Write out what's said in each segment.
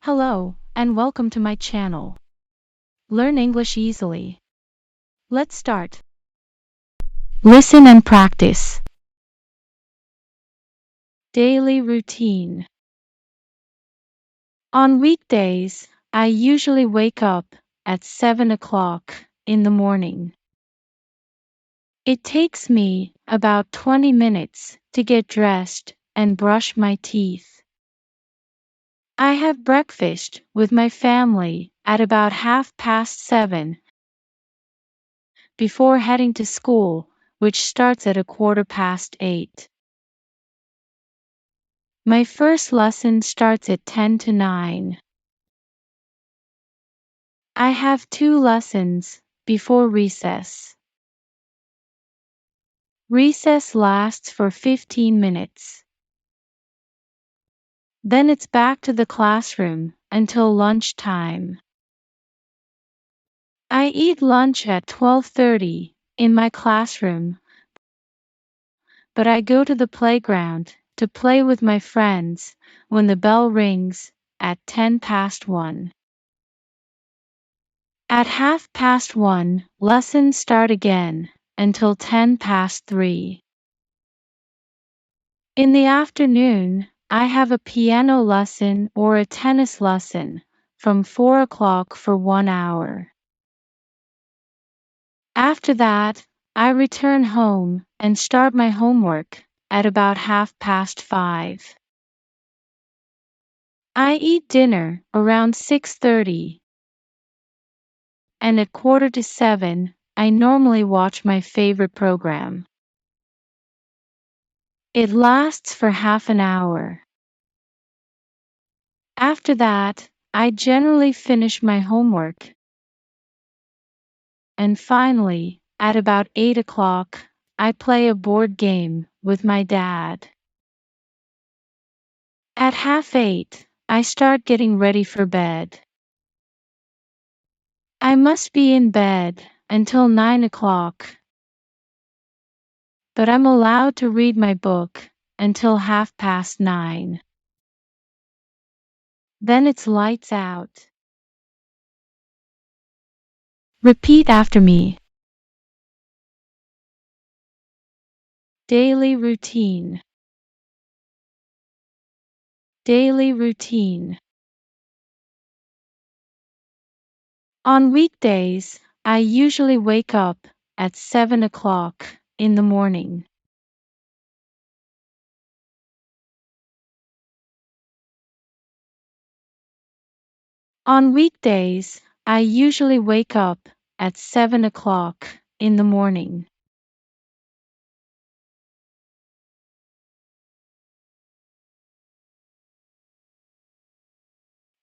Hello, and welcome to my channel. Learn English easily. Let's start. Listen and practice. Daily routine. On weekdays, I usually wake up at 7 o'clock in the morning. It takes me about 20 minutes to get dressed and brush my teeth. I have breakfast with my family at about 7:30 before heading to school, which starts at 8:15. My first lesson starts at 10 to 9. I have two lessons before recess. Recess lasts for 15 minutes. Then it's back to the classroom until lunchtime. I eat lunch at 12:30 in my classroom, but I go to the playground to play with my friends when the bell rings at 10 past 1. At 1:30, lessons start again until 10 past 3. In the afternoon, I have a piano lesson or a tennis lesson from 4 o'clock for 1 hour. After that, I return home and start my homework at about 5:30. I eat dinner around 6:30, and at 6:45, I normally watch my favorite program. It lasts for half an hour. After that, I generally finish my homework. And finally, at about 8 o'clock, I play a board game with my dad. At 7:30, I start getting ready for bed. I must be in bed until 9 o'clock, but I'm allowed to read my book until 9:30. Then it's lights out. Repeat after me. Daily routine. Daily routine. On weekdays, I usually wake up at 7 o'clock in the morning. On weekdays, I usually wake up at 7 o'clock in the morning.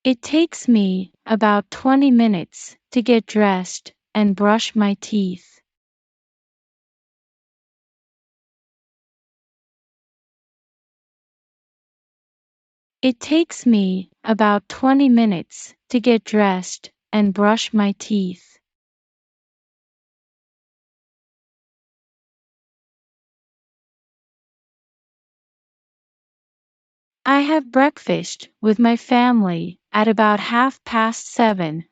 It takes me about 20 minutes to get dressed and brush my teeth. It takes me about 20 minutes to get dressed and brush my teeth. I have breakfast with my family at about 7:30.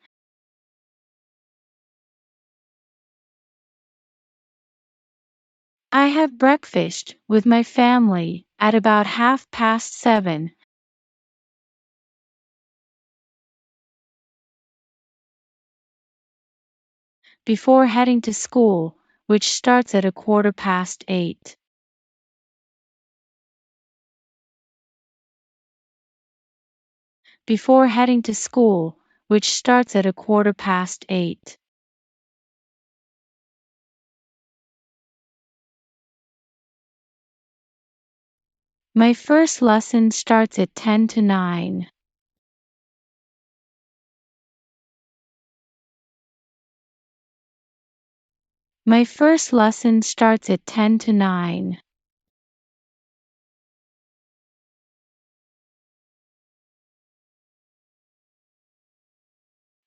I have breakfast with my family at about 7:30. Before heading to school, which starts at 8:15. Before heading to school, which starts at 8:15. My first lesson starts at 10 to 9. My first lesson starts at 10 to 9.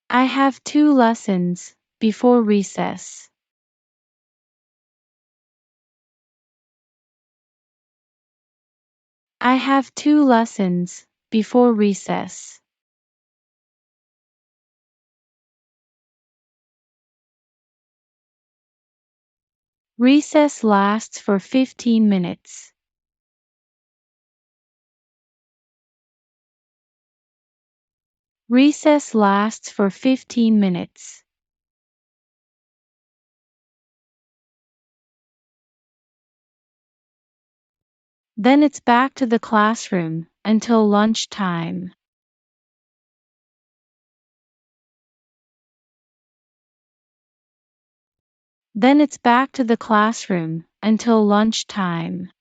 I have two lessons before recess. I have two lessons before recess. Recess lasts for 15 minutes. Recess lasts for 15 minutes. Then it's back to the classroom until lunchtime. Then it's back to the classroom until lunchtime.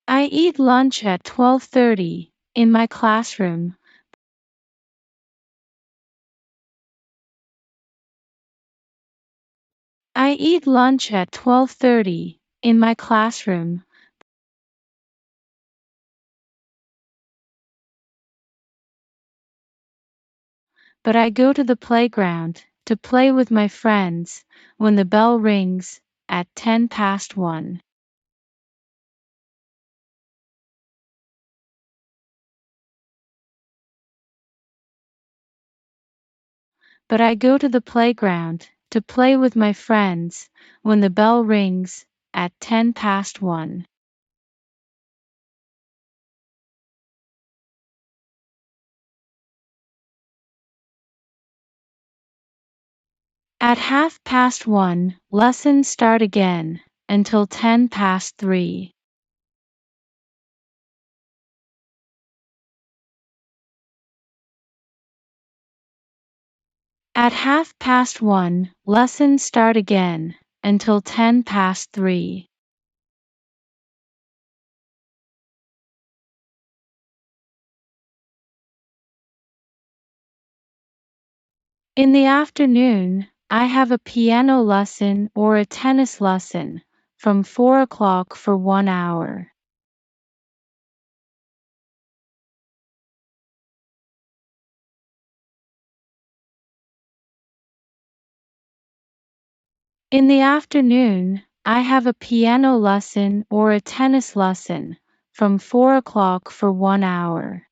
I eat lunch at 12:30 in my classroom. I eat lunch at 12:30 in my classroom. But I go to the playground to play with my friends when the bell rings at 10 past 1. But I go to the playground to play with my friends when the bell rings at 10 past 1. At 1:30, lessons start again until 10 past 3. At 1:30, lessons start again until 10 past 3. In the afternoon, I have a piano lesson or a tennis lesson from 4 o'clock for 1 hour. In the afternoon, I have a piano lesson or a tennis lesson from 4 o'clock for 1 hour.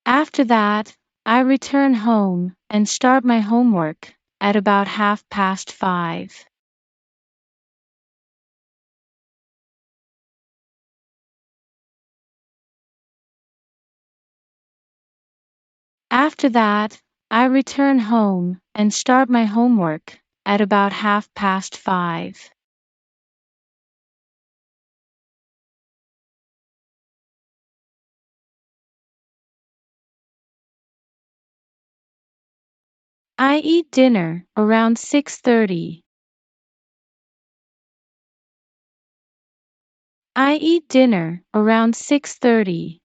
After that, I return home and start my homework at about 5:30. After that, I return home and start my homework at about 5:30. I eat dinner around 6:30. I eat dinner around 6:30.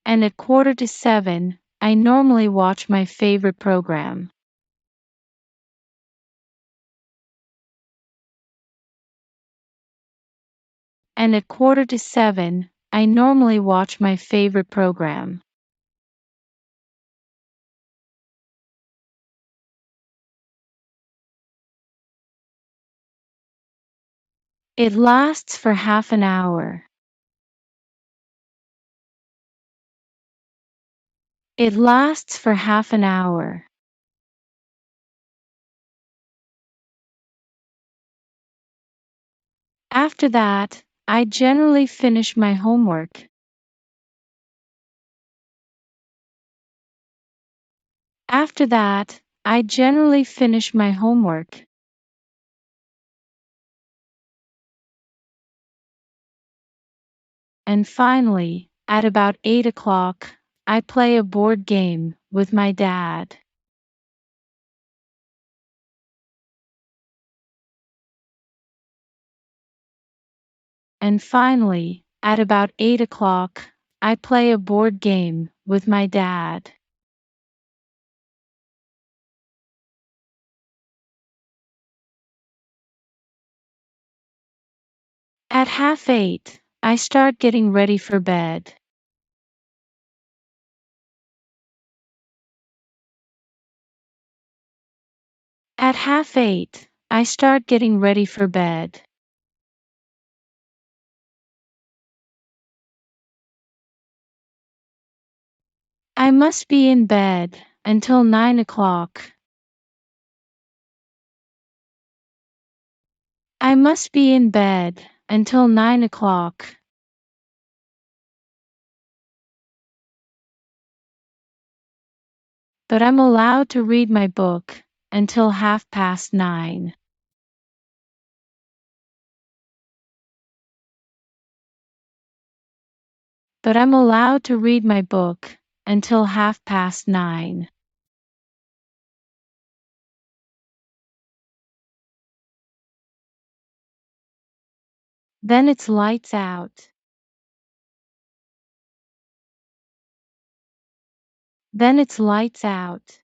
And at 6:45, I normally watch my favorite program. And at 6:45, I normally watch my favorite program. It lasts for half an hour. It lasts for half an hour. After that, I generally finish my homework. After that, I generally finish my homework. And finally, at about 8 o'clock, I play a board game with my dad. And finally, at about 8 o'clock, I play a board game with my dad. At 7:30, I start getting ready for bed. At 7:30, I start getting ready for bed. I must be in bed until 9 o'clock. I must be in bed until 9 o'clock. But I'm allowed to read my book until 9:30. But I'm allowed to read my book until 9:30. Then it's lights out. Then it's lights out.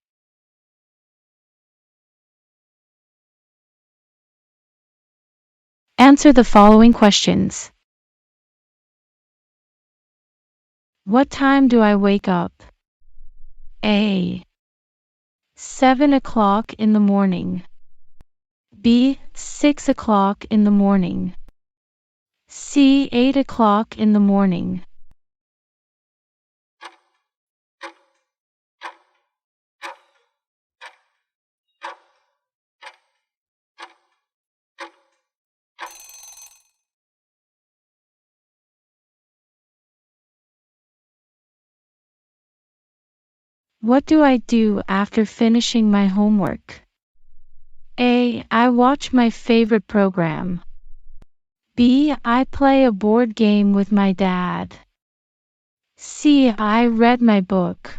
Answer the following questions. What time do I wake up? A. 7 o'clock in the morning. B. 6 o'clock in the morning. C. 8 o'clock in the morning. What do I do after finishing my homework? A. I watch my favorite program. B. I play a board game with my dad. C. I read my book.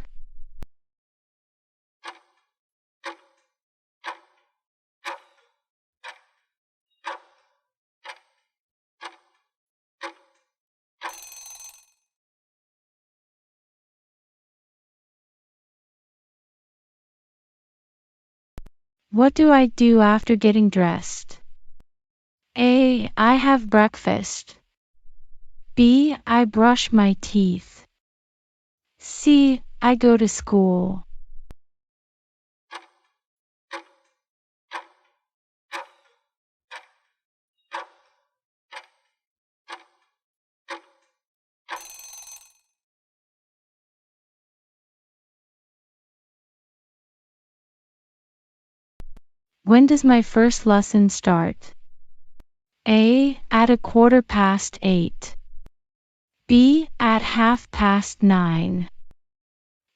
What do I do after getting dressed? A. I have breakfast. B. I brush my teeth. C. I go to school. When does my first lesson start? A. At 8:15. B. At 9:30.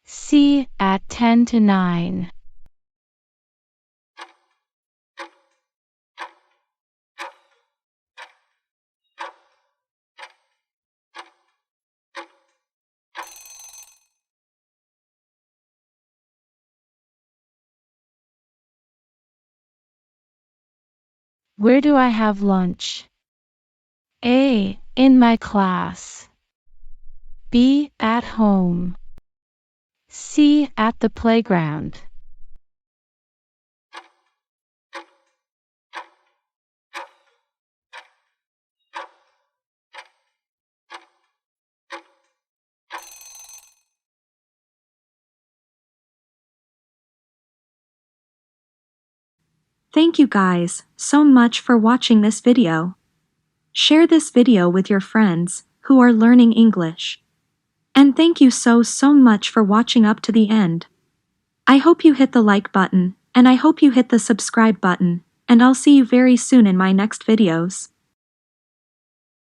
C. At 10 to 9. Where do I have lunch? A. In my class. B. At home. C. At the playground. Thank you guys so much for watching this video. Share this video with your friends who are learning English. And thank you so much for watching up to the end. I hope you hit the like button, and I hope you hit the subscribe button, and I'll see you very soon in my next videos.